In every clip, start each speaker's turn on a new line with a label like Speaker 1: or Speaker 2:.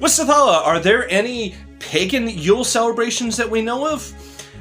Speaker 1: Wisthathala, are there any pagan Yule celebrations that we know of?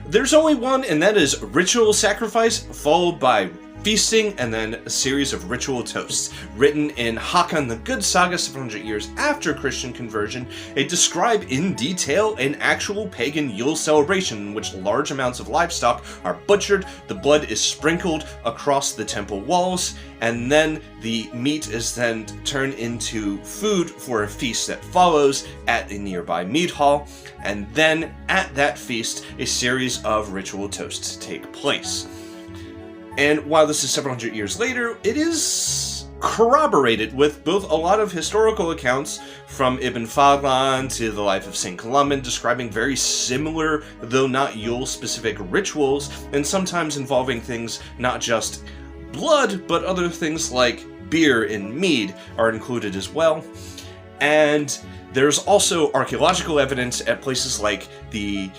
Speaker 1: There's only one, and that is ritual sacrifice, followed by feasting, and then a series of ritual toasts. Written in Håkon the Good saga 700 years after Christian conversion, they describe in detail an actual pagan Yule celebration in which large amounts of livestock are butchered, the blood is sprinkled across the temple walls, and then the meat is then turned into food for a feast that follows at a nearby mead hall, and then at that feast, a series of ritual toasts take place. And while this is several hundred years later, it is corroborated with both a lot of historical accounts from Ibn Fadlan to the life of St. Columban describing very similar, though not Yule-specific rituals, and sometimes involving things not just blood, but other things like beer and mead are included as well. And there's also archaeological evidence at places like the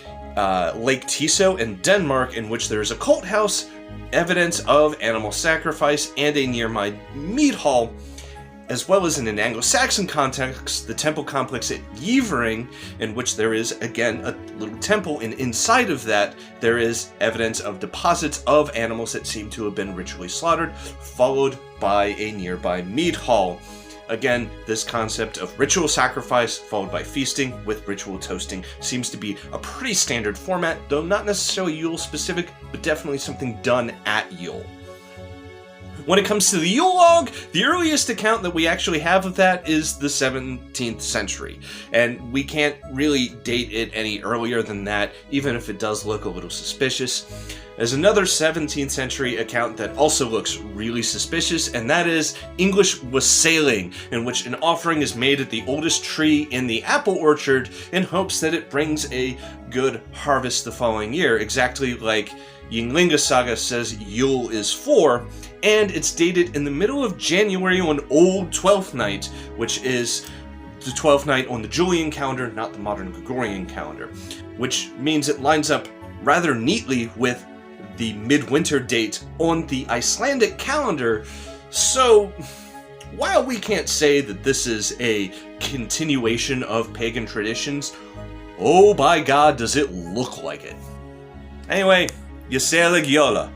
Speaker 1: Lake Tissø in Denmark, in which there is a cult house, evidence of animal sacrifice, and a nearby mead hall, as well as in an Anglo-Saxon context, the temple complex at Yeevering, in which there is, again, a little temple, and inside of that, there is evidence of deposits of animals that seem to have been ritually slaughtered, followed by a nearby mead hall. Again, this concept of ritual sacrifice followed by feasting with ritual toasting seems to be a pretty standard format, though not necessarily Yule specific, but definitely something done at Yule. When it comes to the Yule log, the earliest account that we actually have of that is the 17th century, and we can't really date it any earlier than that, even if it does look a little suspicious. There's another 17th century account that also looks really suspicious, and that is English wassailing, in which an offering is made at the oldest tree in the apple orchard in hopes that it brings a good harvest the following year, exactly like Ynglinga Saga says Yule is for, and it's dated in the middle of January on Old Twelfth Night, which is the 12th night on the Julian calendar, not the modern Gregorian calendar, which means it lines up rather neatly with the midwinter date on the Icelandic calendar. So, while we can't say that this is a continuation of pagan traditions, oh by God, does it look like it. Anyway, Ysalig Yola.